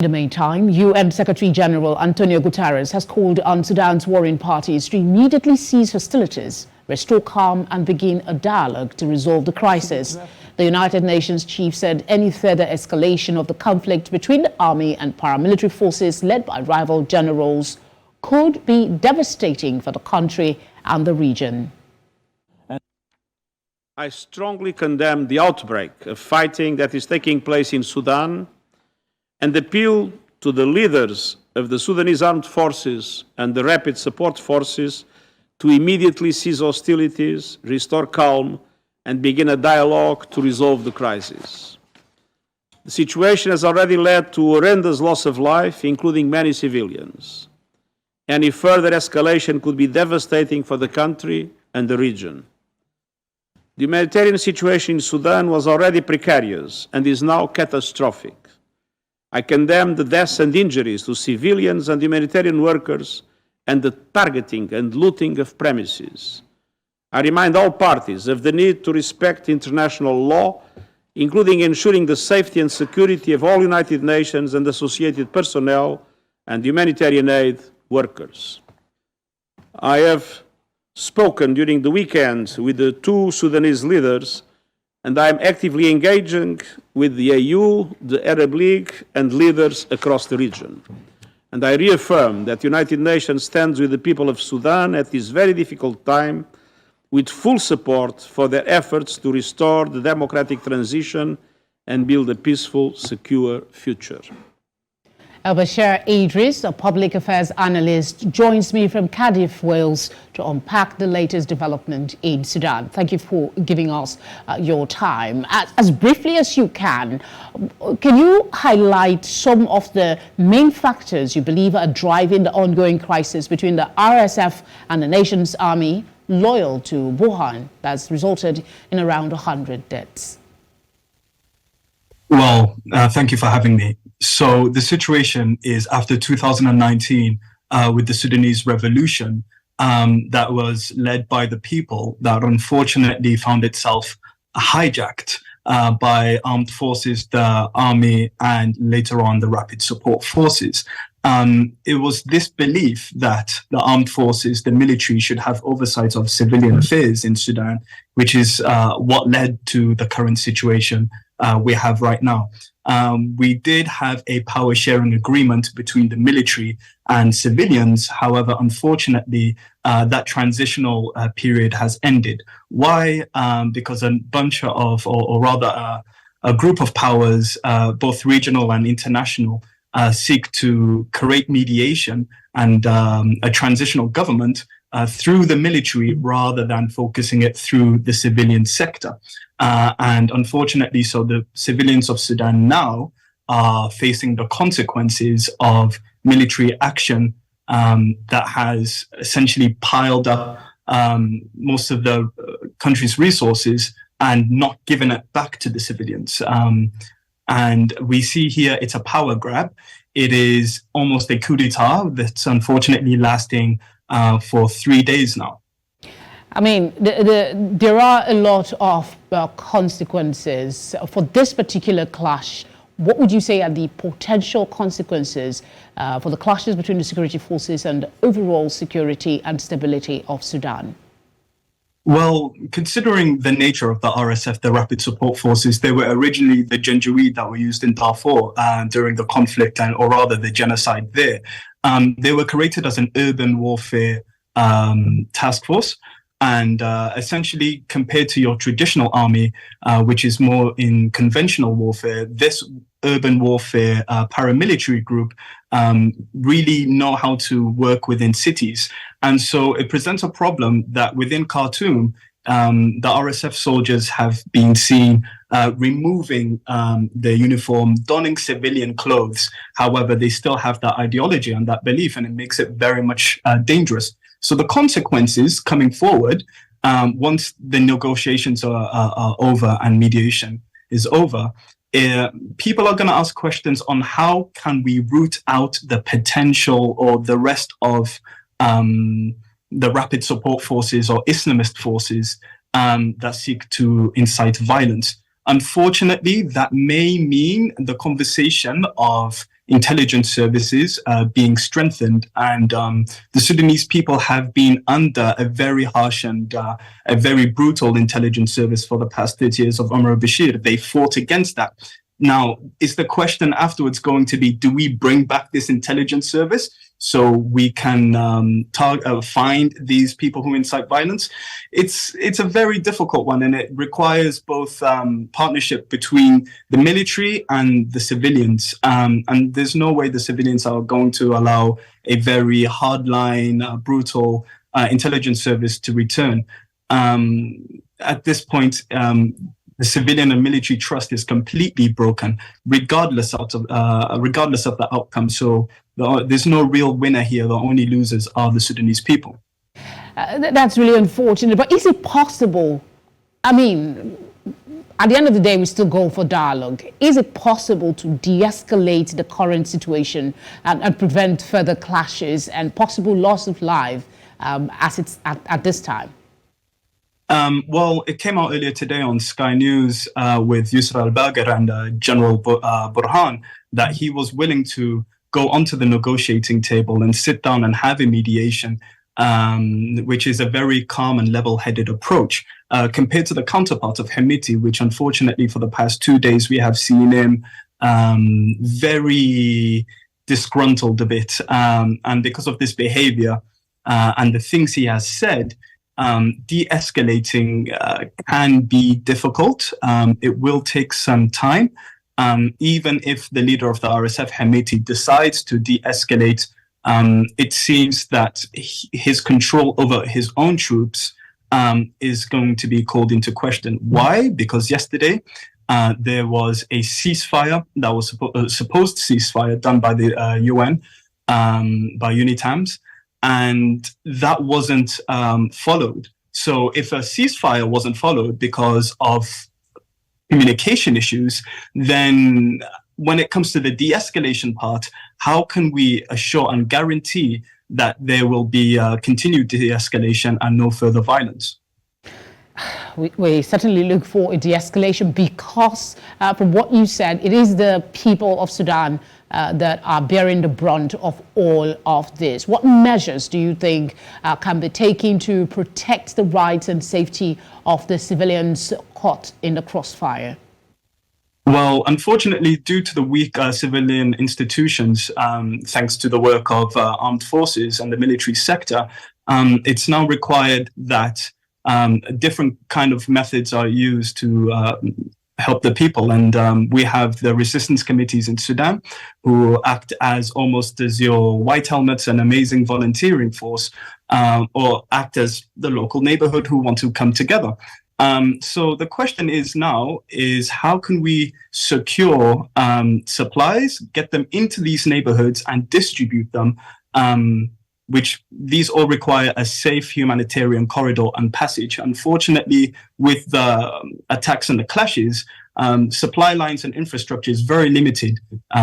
In the meantime, UN Secretary-General Antonio Guterres has called on Sudan's warring parties to immediately cease hostilities, restore calm and begin a dialogue to resolve the crisis. The United Nations chief said any further escalation of the conflict between the army and paramilitary forces led by rival generals could be devastating for the country and the region. I strongly condemn the outbreak of fighting that is taking place in Sudan and appeal to the leaders of the Sudanese armed forces and the rapid support forces to immediately cease hostilities, restore calm, and begin a dialogue to resolve the crisis. The situation has already led to horrendous loss of life, including many civilians. Any further escalation could be devastating for the country and the region. The humanitarian situation in Sudan was already precarious and is now catastrophic. I condemn the deaths and injuries to civilians and humanitarian workers and the targeting and looting of premises. I remind all parties of the need to respect international law, including ensuring the safety and security of all United Nations and associated personnel and humanitarian aid workers. I have spoken during the weekend with the two Sudanese leaders, and I am actively engaging with the AU, the Arab League, and leaders across the region. And I reaffirm that the United Nations stands with the people of Sudan at this very difficult time, with full support for their efforts to restore the democratic transition and build a peaceful, secure future. Elbashir Idris, a public affairs analyst, joins me from Cardiff, Wales, to unpack the latest development in Sudan. Thank you for giving us your time. As briefly as you can you highlight some of the main factors you believe are driving the ongoing crisis between the RSF and the nation's army, loyal to Burhan, that's resulted in around 100 deaths? Well, thank you for having me. So the situation is after 2019, with the Sudanese revolution that was led by the people that unfortunately found itself hijacked by armed forces, the army, and later on the rapid support forces. It was this belief that the armed forces, the military, should have oversight of civilian affairs in Sudan, which is what led to the current situation we have right now. We did have a power sharing agreement between the military and civilians. However, unfortunately, that transitional period has ended. Why? Because a bunch of, or rather a group of powers, both regional and international, seek to create mediation and a transitional government through the military rather than focusing it through the civilian sector. And unfortunately, so the civilians of Sudan now are facing the consequences of military action that has essentially piled up most of the country's resources and not given it back to the civilians. And we see here it's a power grab. It is almost a coup d'etat that's unfortunately lasting for 3 days now. I mean, there are a lot of consequences for this particular clash. What would you say are the potential consequences for the clashes between the security forces and the overall security and stability of Sudan? Well, considering the nature of the RSF, the Rapid Support Forces, they were originally the Janjaweed that were used in Darfur during the conflict, or rather the genocide there. They were created as an urban warfare task force. And essentially, compared to your traditional army, which is more in conventional warfare, this urban warfare paramilitary group really know how to work within cities. And so it presents a problem that within Khartoum, the RSF soldiers have been seen removing their uniform, donning civilian clothes. However, they still have that ideology and that belief, and it makes it very much dangerous. So the consequences coming forward, once the negotiations are over and mediation is over, people are going to ask questions on how can we root out the potential or the rest of the rapid support forces or Islamist forces that seek to incite violence. Unfortunately, that may mean the conversation of intelligence services being strengthened. And the Sudanese people have been under a very harsh and a very brutal intelligence service for the past 30 years of Omar al-Bashir. They fought against that. Now, is the question afterwards going to be, do we bring back this intelligence service so we can find these people who incite violence? It's a very difficult one, and it requires both partnership between the military and the civilians. And there's no way the civilians are going to allow a very hardline, brutal intelligence service to return. At this point, the civilian and military trust is completely broken, regardless of the outcome. So there's no real winner here. The only losers are the Sudanese people. That's really unfortunate. But is it possible? I mean, at the end of the day, we still go for dialogue. Is it possible to de-escalate the current situation and prevent further clashes and possible loss of life as it's at this time? Well, it came out earlier today on Sky News with Yusra al-Bagir and General Burhan that he was willing to go onto the negotiating table and sit down and have a mediation, which is a very calm and level-headed approach compared to the counterpart of Hemeti, which unfortunately for the past 2 days we have seen him very disgruntled a bit. And because of this behavior and the things he has said, de-escalating can be difficult. It will take some time. Even if the leader of the RSF, Hemeti, decides to de-escalate, it seems that his control over his own troops is going to be called into question. Why? Because yesterday there was a ceasefire that was supposed ceasefire done by the UN, by UNITAMS, and that wasn't followed. So if a ceasefire wasn't followed because of communication issues, then when it comes to the de-escalation part, how can we assure and guarantee that there will be continued de-escalation and no further violence? We certainly look for a de-escalation because from what you said, it is the people of Sudan that are bearing the brunt of all of this. What measures do you think can be taken to protect the rights and safety of the civilians caught in the crossfire? Well, unfortunately, due to the weak civilian institutions, thanks to the work of armed forces and the military sector, it's now required that different kind of methods are used to help the people. And we have the resistance committees in Sudan who act as almost as your white helmets and amazing volunteering force, or act as the local neighborhood who want to come together. So the question is now is how can we secure supplies, get them into these neighborhoods and distribute them, which these all require a safe humanitarian corridor and passage. Unfortunately, with the attacks and the clashes, supply lines and infrastructure is very limited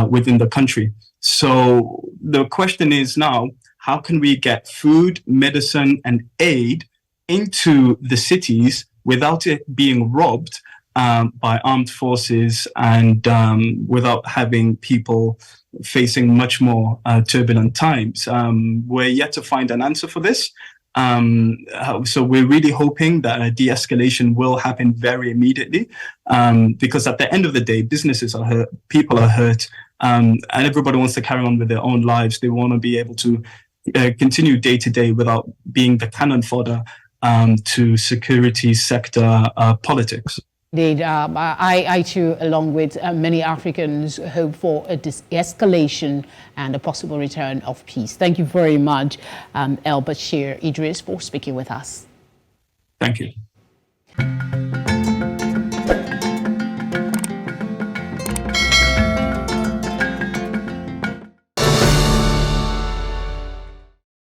within the country. So the question is now, how can we get food, medicine, and aid into the cities without it being robbed by armed forces and without having people facing much more turbulent times? We're yet to find an answer for this. So we're really hoping that a de-escalation will happen very immediately, because at the end of the day, businesses are hurt, people are hurt, and everybody wants to carry on with their own lives. They want to be able to continue day to day without being the cannon fodder to security sector politics. Indeed, I too, along with many Africans, hope for a de-escalation and a possible return of peace. Thank you very much, Elbashir Idris, for speaking with us. Thank you.